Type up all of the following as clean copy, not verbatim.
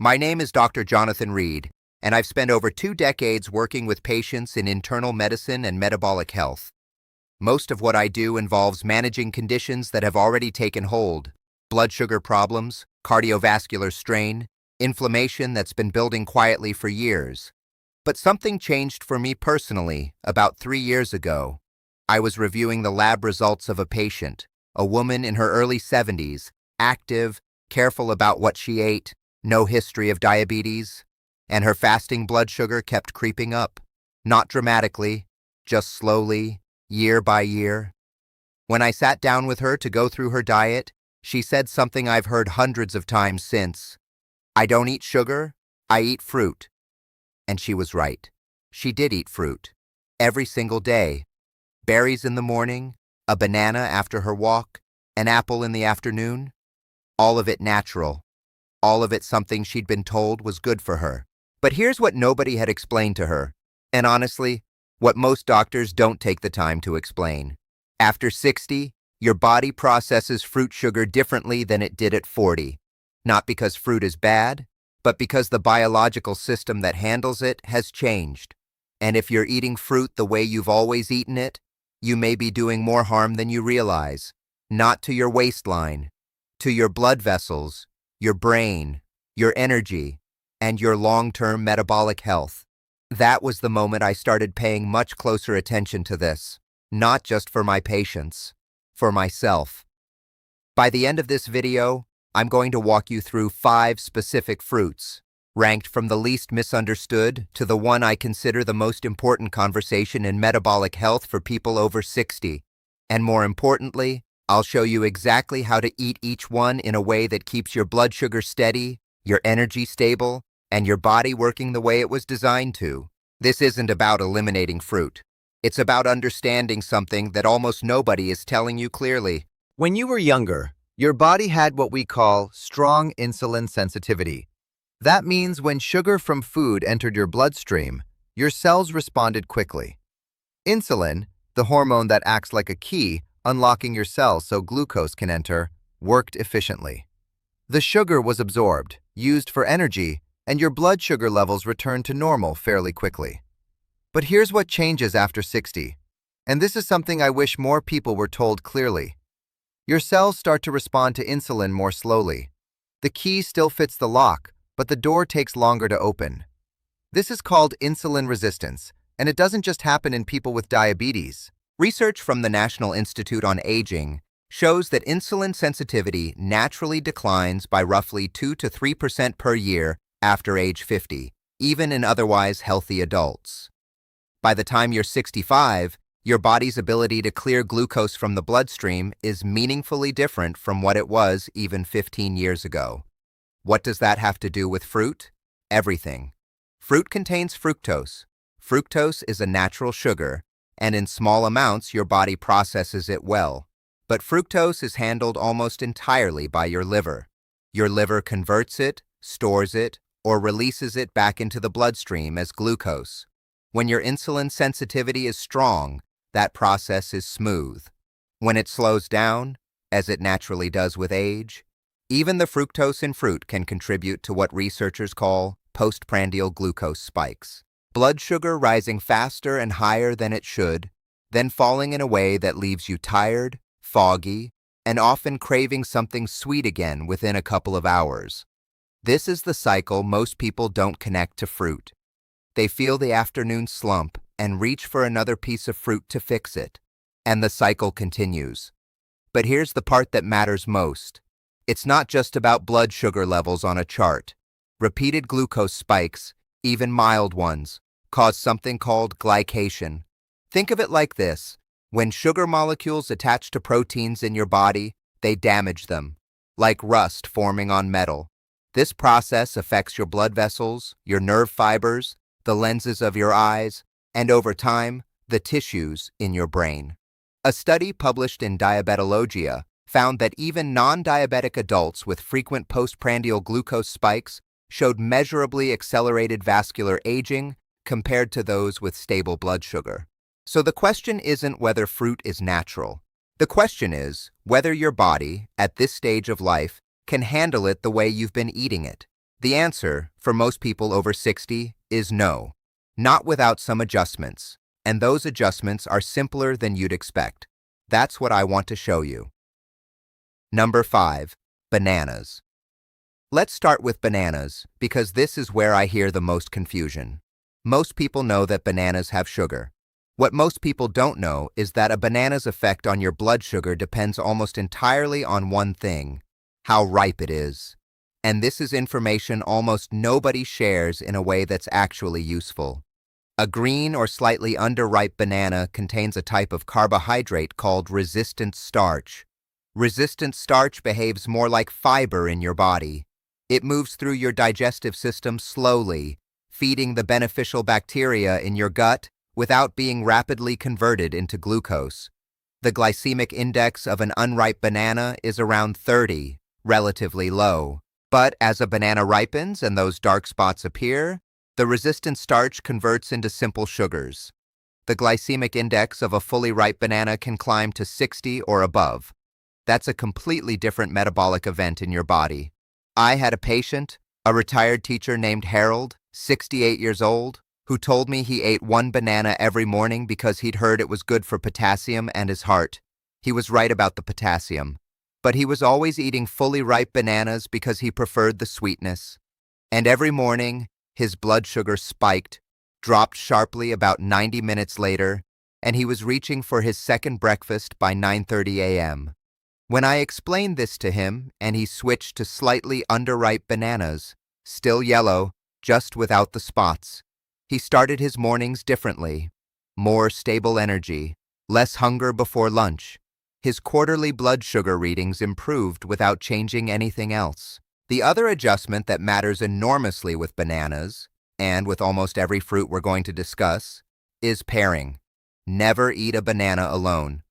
My name is Dr. Jonathan Reed, and I've spent over 2 decades working with patients in internal medicine and metabolic health. Most of what I do involves managing conditions that have already taken hold: blood sugar problems, cardiovascular strain, inflammation that's been building quietly for years. But something changed for me personally about 3 years ago. I was reviewing the lab results of a patient, a woman in her early 70s, active, careful about what she ate, no history of diabetes, and her fasting blood sugar kept creeping up. Not dramatically, just slowly, year by year. When I sat down with her to go through her diet, she said something I've heard hundreds of times since. "I don't eat sugar, I eat fruit." And she was right. She did eat fruit. Every single day. Berries in the morning, a banana after her walk, an apple in the afternoon. All of it natural. All of it something she'd been told was good for her. But here's what nobody had explained to her. And honestly, what most doctors don't take the time to explain. After 60, your body processes fruit sugar differently than it did at 40. Not because fruit is bad, but because the biological system that handles it has changed. And if you're eating fruit the way you've always eaten it, you may be doing more harm than you realize. Not to your waistline, to your blood vessels, your brain, your energy, and your long-term metabolic health. That was the moment I started paying much closer attention to this, not just for my patients, for myself. By the end of this video, I'm going to walk you through 5 specific fruits, ranked from the least misunderstood to the one I consider the most important conversation in metabolic health for people over 60. And more importantly, I'll show you exactly how to eat each one in a way that keeps your blood sugar steady, your energy stable, and your body working the way it was designed to. This isn't about eliminating fruit. It's about understanding something that almost nobody is telling you clearly. When you were younger, your body had what we call strong insulin sensitivity. That means when sugar from food entered your bloodstream, your cells responded quickly. Insulin, the hormone that acts like a key, unlocking your cells so glucose can enter, worked efficiently. The sugar was absorbed, used for energy, and your blood sugar levels returned to normal fairly quickly. But here's what changes after 60. And this is something I wish more people were told clearly. Your cells start to respond to insulin more slowly. The key still fits the lock, but the door takes longer to open. This is called insulin resistance, and it doesn't just happen in people with diabetes. Research from the National Institute on Aging shows that insulin sensitivity naturally declines by roughly 2 to 3% per year after age 50, even in otherwise healthy adults. By the time you're 65, your body's ability to clear glucose from the bloodstream is meaningfully different from what it was even 15 years ago. What does that have to do with fruit? Everything. Fruit contains fructose. Fructose is a natural sugar, and in small amounts your body processes it well. But fructose is handled almost entirely by your liver. Your liver converts it, stores it, or releases it back into the bloodstream as glucose. When your insulin sensitivity is strong, that process is smooth. When it slows down, as it naturally does with age, even the fructose in fruit can contribute to what researchers call postprandial glucose spikes. Blood sugar rising faster and higher than it should, then falling in a way that leaves you tired, foggy, and often craving something sweet again within a couple of hours. This is the cycle most people don't connect to fruit. They feel the afternoon slump and reach for another piece of fruit to fix it, and the cycle continues. But here's the part that matters most. It's not just about blood sugar levels on a chart. Repeated glucose spikes, even mild ones, cause something called glycation. Think of it like this. When sugar molecules attach to proteins in your body, they damage them, like rust forming on metal. This process affects your blood vessels, your nerve fibers, the lenses of your eyes, and over time, the tissues in your brain. A study published in Diabetologia found that even non-diabetic adults with frequent postprandial glucose spikes showed measurably accelerated vascular aging compared to those with stable blood sugar. So the question isn't whether fruit is natural. The question is whether your body, at this stage of life, can handle it the way you've been eating it. The answer, for most people over 60, is no. Not without some adjustments. And those adjustments are simpler than you'd expect. That's what I want to show you. Number 5. Bananas. Let's start with bananas, because this is where I hear the most confusion. Most people know that bananas have sugar. What most people don't know is that a banana's effect on your blood sugar depends almost entirely on one thing: how ripe it is. And this is information almost nobody shares in a way that's actually useful. A green or slightly underripe banana contains a type of carbohydrate called resistant starch. Resistant starch behaves more like fiber in your body. It moves through your digestive system slowly, feeding the beneficial bacteria in your gut without being rapidly converted into glucose. The glycemic index of an unripe banana is around 30, relatively low. But as a banana ripens and those dark spots appear, the resistant starch converts into simple sugars. The glycemic index of a fully ripe banana can climb to 60 or above. That's a completely different metabolic event in your body. I had a patient, a retired teacher named Harold, 68 years old, who told me he ate one banana every morning because he'd heard it was good for potassium and his heart. He was right about the potassium. But he was always eating fully ripe bananas because he preferred the sweetness. And every morning, his blood sugar spiked, dropped sharply about 90 minutes later, and he was reaching for his second breakfast by 9:30 a.m. When I explained this to him and he switched to slightly underripe bananas, still yellow, just without the spots, he started his mornings differently. More stable energy, less hunger before lunch. His quarterly blood sugar readings improved without changing anything else. The other adjustment that matters enormously with bananas, and with almost every fruit we're going to discuss, is pairing. Never eat a banana alone.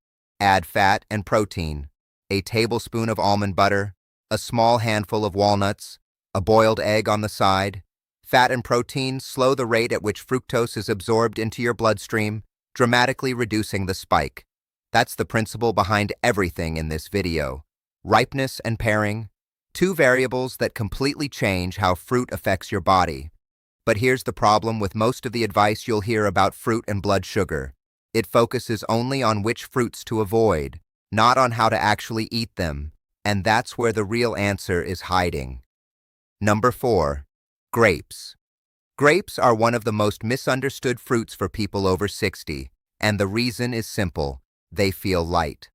Add fat and protein, a tablespoon of almond butter, a small handful of walnuts, a boiled egg on the side. Fat and protein slow the rate at which fructose is absorbed into your bloodstream, dramatically reducing the spike. That's the principle behind everything in this video. Ripeness and pairing, two variables that completely change how fruit affects your body. But here's the problem with most of the advice you'll hear about fruit and blood sugar. It focuses only on which fruits to avoid, not on how to actually eat them. And that's where the real answer is hiding. Number 4. Grapes. Grapes are one of the most misunderstood fruits for people over 60, and the reason is simple: they feel light.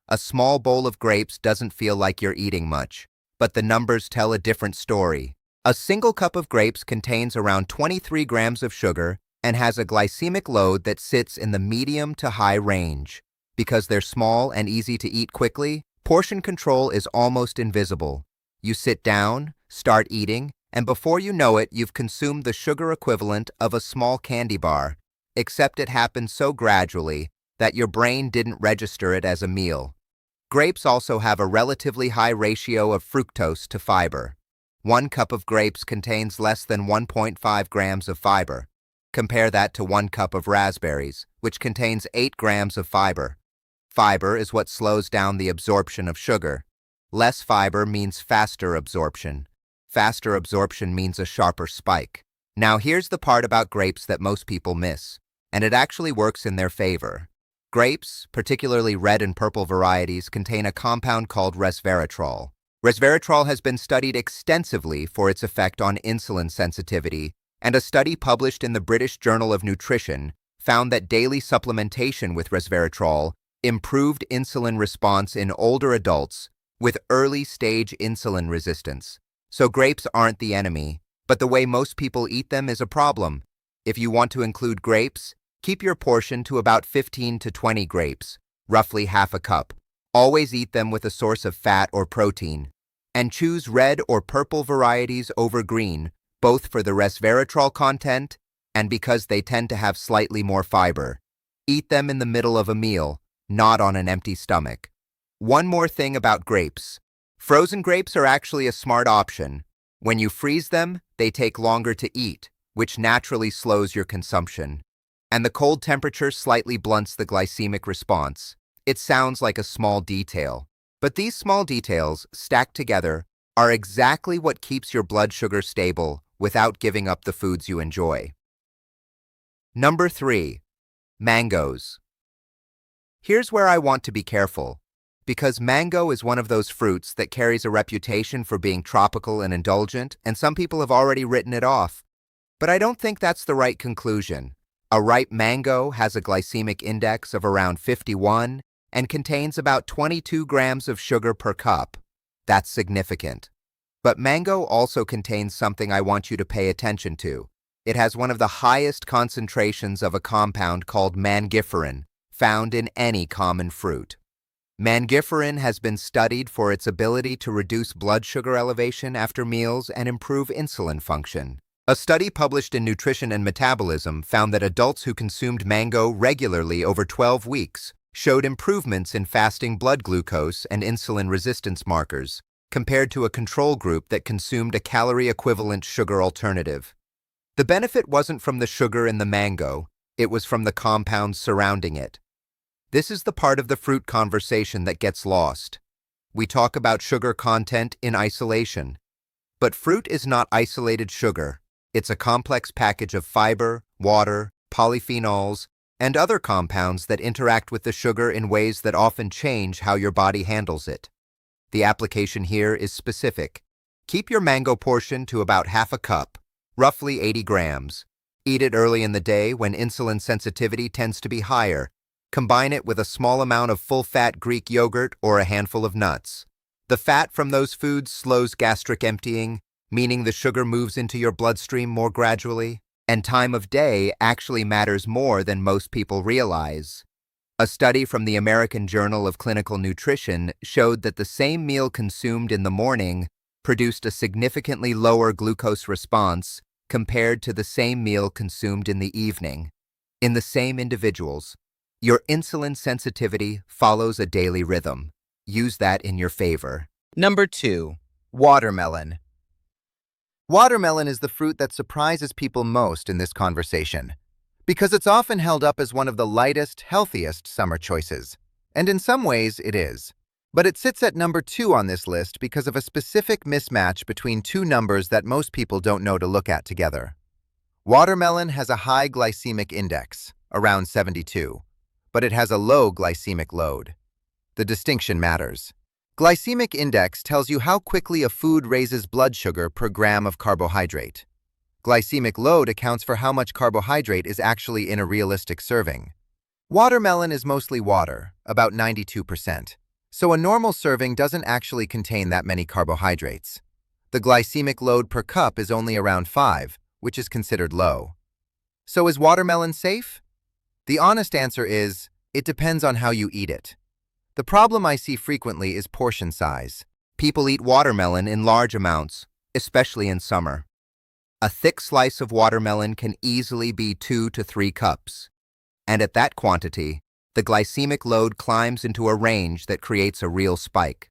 A small bowl of grapes doesn't feel like you're eating much, but the numbers tell a different story. A single cup of grapes contains around 23 grams of sugar and has a glycemic load that sits in the medium to high range. Because they're small and easy to eat quickly, portion control is almost invisible. You sit down, start eating, and before you know it, you've consumed the sugar equivalent of a small candy bar, except it happens so gradually that your brain didn't register it as a meal. Grapes also have a relatively high ratio of fructose to fiber. 1 cup of grapes contains less than 1.5 grams of fiber. Compare that to 1 cup of raspberries, which contains 8 grams of fiber. Fiber is what slows down the absorption of sugar. Less fiber means faster absorption. Faster absorption means a sharper spike. Now here's the part about grapes that most people miss, and it actually works in their favor. Grapes, particularly red and purple varieties, contain a compound called resveratrol. Resveratrol has been studied extensively for its effect on insulin sensitivity, and a study published in the British Journal of Nutrition found that daily supplementation with resveratrol improved insulin response in older adults with early-stage insulin resistance. So grapes aren't the enemy, but the way most people eat them is a problem. If you want to include grapes, keep your portion to about 15 to 20 grapes, roughly half a cup. Always eat them with a source of fat or protein. And choose red or purple varieties over green, both for the resveratrol content and because they tend to have slightly more fiber. Eat them in the middle of a meal, not on an empty stomach. One more thing about grapes. Frozen grapes are actually a smart option. When you freeze them, they take longer to eat, which naturally slows your consumption. And the cold temperature slightly blunts the glycemic response. It sounds like a small detail, but these small details, stacked together, are exactly what keeps your blood sugar stable without giving up the foods you enjoy. Number 3. Mangoes. Here's where I want to be careful, because mango is one of those fruits that carries a reputation for being tropical and indulgent, and some people have already written it off. But I don't think that's the right conclusion. A ripe mango has a glycemic index of around 51 and contains about 22 grams of sugar per cup. That's significant. But mango also contains something I want you to pay attention to. It has one of the highest concentrations of a compound called mangiferin, found in any common fruit. Mangiferin has been studied for its ability to reduce blood sugar elevation after meals and improve insulin function. A study published in Nutrition and Metabolism found that adults who consumed mango regularly over 12 weeks showed improvements in fasting blood glucose and insulin resistance markers, compared to a control group that consumed a calorie-equivalent sugar alternative. The benefit wasn't from the sugar in the mango, it was from the compounds surrounding it. This is the part of the fruit conversation that gets lost. We talk about sugar content in isolation. But fruit is not isolated sugar. It's a complex package of fiber, water, polyphenols, and other compounds that interact with the sugar in ways that often change how your body handles it. The application here is specific. Keep your mango portion to about half a cup, roughly 80 grams. Eat it early in the day when insulin sensitivity tends to be higher. Combine it with a small amount of full-fat Greek yogurt or a handful of nuts. The fat from those foods slows gastric emptying, meaning the sugar moves into your bloodstream more gradually, and time of day actually matters more than most people realize. A study from the American Journal of Clinical Nutrition showed that the same meal consumed in the morning produced a significantly lower glucose response compared to the same meal consumed in the evening. In the same individuals, your insulin sensitivity follows a daily rhythm. Use that in your favor. Number 2. Watermelon. Watermelon is the fruit that surprises people most in this conversation, because it's often held up as one of the lightest, healthiest summer choices. And in some ways, it is. But it sits at number 2 on this list because of a specific mismatch between two numbers that most people don't know to look at together. Watermelon has a high glycemic index, around 72, but it has a low glycemic load. The distinction matters. Glycemic index tells you how quickly a food raises blood sugar per gram of carbohydrate. Glycemic load accounts for how much carbohydrate is actually in a realistic serving. Watermelon is mostly water, about 92%, so a normal serving doesn't actually contain that many carbohydrates. The glycemic load per cup is only around 5, which is considered low. So is watermelon safe? The honest answer is, it depends on how you eat it. The problem I see frequently is portion size. People eat watermelon in large amounts, especially in summer. A thick slice of watermelon can easily be 2 to 3 cups. And at that quantity, the glycemic load climbs into a range that creates a real spike.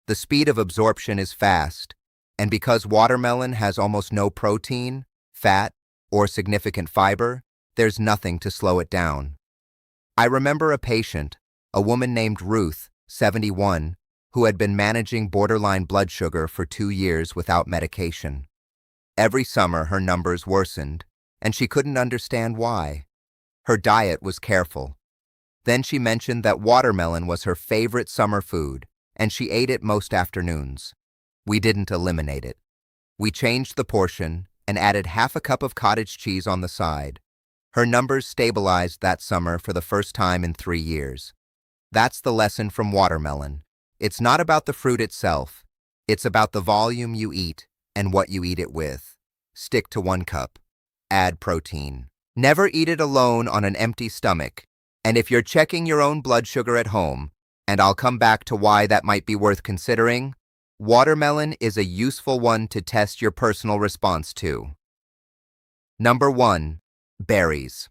The speed of absorption is fast, and because watermelon has almost no protein, fat, or significant fiber, there's nothing to slow it down. I remember a patient, a woman named Ruth, 71, who had been managing borderline blood sugar for 2 years without medication. Every summer her numbers worsened, and she couldn't understand why. Her diet was careful. Then she mentioned that watermelon was her favorite summer food, and she ate it most afternoons. We didn't eliminate it. We changed the portion and added half a cup of cottage cheese on the side. Her numbers stabilized that summer for the first time in 3 years. That's the lesson from watermelon. It's not about the fruit itself. It's about the volume you eat and what you eat it with. Stick to 1 cup. Add protein. Never eat it alone on an empty stomach. And if you're checking your own blood sugar at home, and I'll come back to why that might be worth considering, watermelon is a useful one to test your personal response to. Number 1. Berries.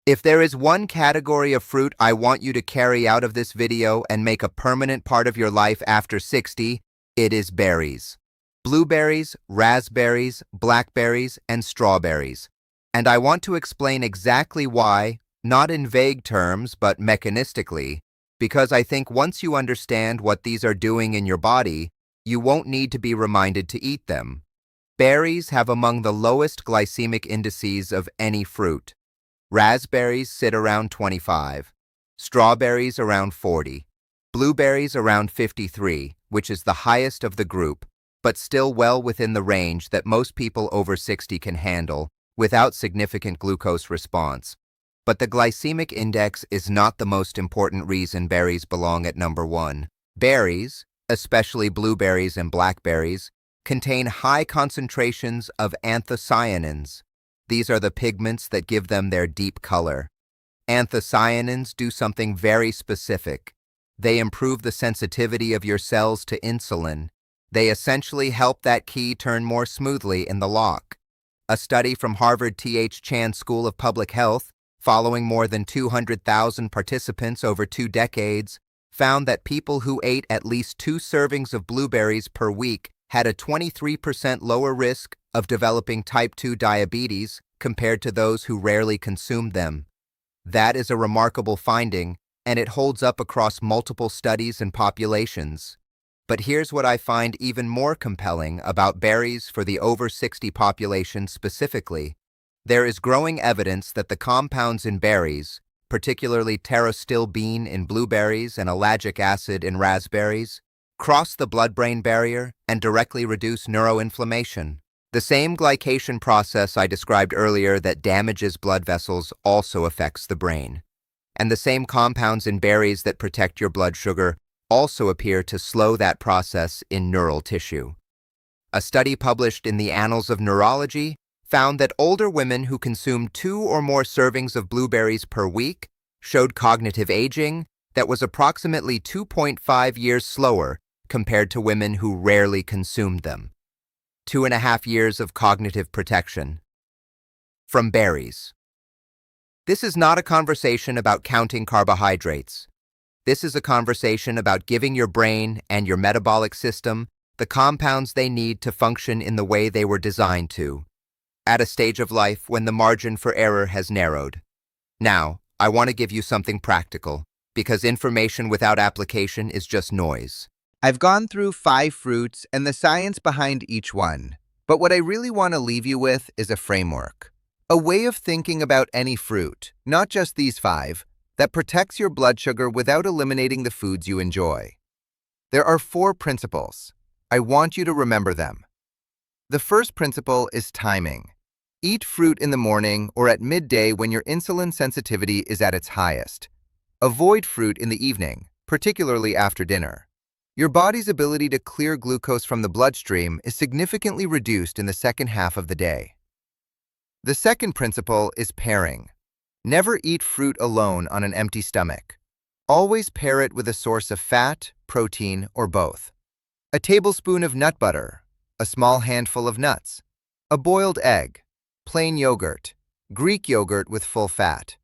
If there is one category of fruit I want you to carry out of this video and make a permanent part of your life after 60, it is berries. Blueberries, raspberries, blackberries, and strawberries. And I want to explain exactly why, not in vague terms, but mechanistically, because I think once you understand what these are doing in your body, You won't need to be reminded to eat them. Berries have among the lowest glycemic indices of any fruit. Raspberries sit around 25, strawberries around 40, blueberries around 53, which is the highest of the group, but still well within the range that most people over 60 can handle without significant glucose response. But the glycemic index is not the most important reason berries belong at number 1. Berries, especially blueberries and blackberries, contain high concentrations of anthocyanins. These are the pigments that give them their deep color. Anthocyanins do something very specific. They improve the sensitivity of your cells to insulin. They essentially help that key turn more smoothly in the lock. A study from Harvard T.H. Chan School of Public Health, following more than 200,000 participants over 2 decades, found that people who ate at least 2 servings of blueberries per week had a 23% lower risk of developing type 2 diabetes compared to those who rarely consumed them. That is a remarkable finding, and it holds up across multiple studies and populations. But here's what I find even more compelling about berries for the over 60 population specifically. There is growing evidence that the compounds in berries, particularly pterostilbene in blueberries and ellagic acid in raspberries, cross the blood-brain barrier and directly reduce neuroinflammation. The same glycation process I described earlier that damages blood vessels also affects the brain. And the same compounds in berries that protect your blood sugar also appear to slow that process in neural tissue. A study published in the Annals of Neurology found that older women who consumed 2 or more servings of blueberries per week showed cognitive aging that was approximately 2.5 years slower compared to women who rarely consumed them. 2.5 years of cognitive protection. From berries. This is not a conversation about counting carbohydrates. This is a conversation about giving your brain and your metabolic system the compounds they need to function in the way they were designed to, at a stage of life when the margin for error has narrowed. Now, I want to give you something practical, because information without application is just noise. I've gone through 5 fruits and the science behind each one, but what I really want to leave you with is a framework. A way of thinking about any fruit, not just these 5, that protects your blood sugar without eliminating the foods you enjoy. There are 4 principles. I want you to remember them. The first principle is timing. Eat fruit in the morning or at midday when your insulin sensitivity is at its highest. Avoid fruit in the evening, particularly after dinner. Your body's ability to clear glucose from the bloodstream is significantly reduced in the second half of the day. The second principle is pairing. Never eat fruit alone on an empty stomach. Always pair it with a source of fat, protein, or both. A tablespoon of nut butter, a small handful of nuts, a boiled egg, plain yogurt, Greek yogurt with full fat.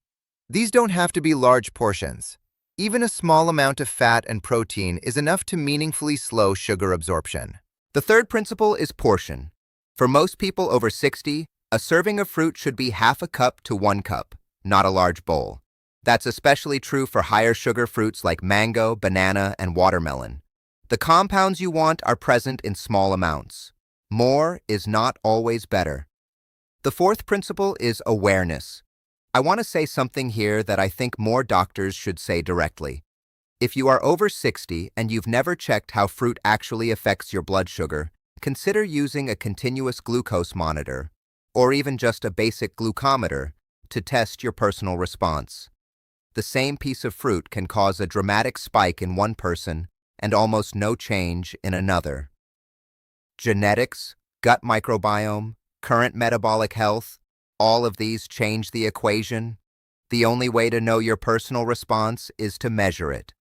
These don't have to be large portions. Even a small amount of fat and protein is enough to meaningfully slow sugar absorption. The third principle is portion. For most people over 60, a serving of fruit should be half a cup to 1 cup, not a large bowl. That's especially true for higher sugar fruits like mango, banana, and watermelon. The compounds you want are present in small amounts. More is not always better. The fourth principle is awareness. I want to say something here that I think more doctors should say directly. If you are over 60 and you've never checked how fruit actually affects your blood sugar, consider using a continuous glucose monitor, or even just a basic glucometer, to test your personal response. The same piece of fruit can cause a dramatic spike in one person and almost no change in another. Genetics, gut microbiome, current metabolic health, all of these change the equation. The only way to know your personal response is to measure it.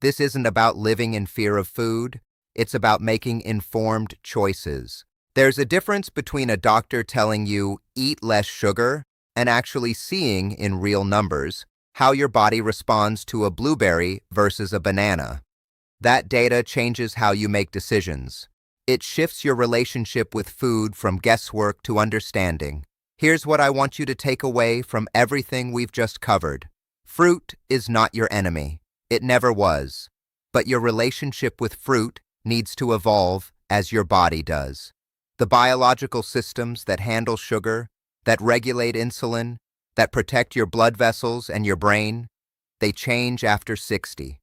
This isn't about living in fear of food. It's about making informed choices. There's a difference between a doctor telling you, eat less sugar, and actually seeing, in real numbers, how your body responds to a blueberry versus a banana. That data changes how you make decisions. It shifts your relationship with food from guesswork to understanding. Here's what I want you to take away from everything we've just covered. Fruit is not your enemy. It never was. But your relationship with fruit needs to evolve as your body does. The biological systems that handle sugar, that regulate insulin, that protect your blood vessels and your brain, they change after 60.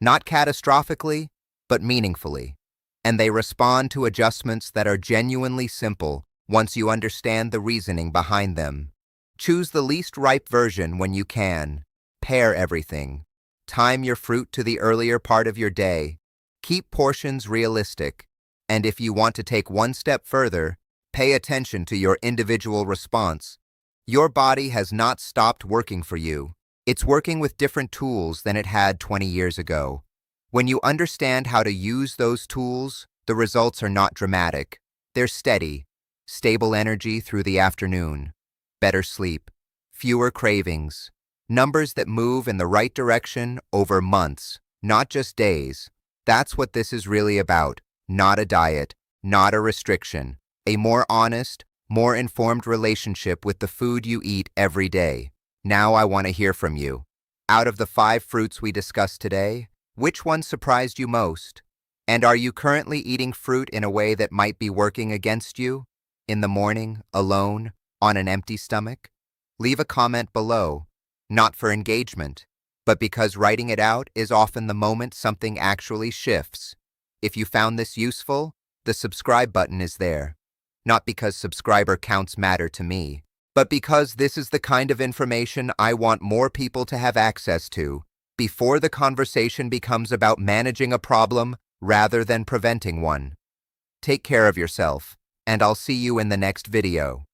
Not catastrophically, but meaningfully. And they respond to adjustments that are genuinely simple once you understand the reasoning behind them. Choose the least ripe version when you can. Pair everything. Time your fruit to the earlier part of your day. Keep portions realistic. And if you want to take one step further, pay attention to your individual response. Your body has not stopped working for you. It's working with different tools than it had 20 years ago. When you understand how to use those tools, the results are not dramatic. They're steady, stable energy through the afternoon, better sleep, fewer cravings, numbers that move in the right direction over months, not just days. That's what this is really about. Not a diet, not a restriction, a more honest, more informed relationship with the food you eat every day. Now I want to hear from you. Out of the 5 fruits we discussed today, which one surprised you most? And are you currently eating fruit in a way that might be working against you? In the morning, alone, on an empty stomach? Leave a comment below, not for engagement, but because writing it out is often the moment something actually shifts. If you found this useful, the subscribe button is there. Not because subscriber counts matter to me, but because this is the kind of information I want more people to have access to before the conversation becomes about managing a problem rather than preventing one. Take care of yourself, and I'll see you in the next video.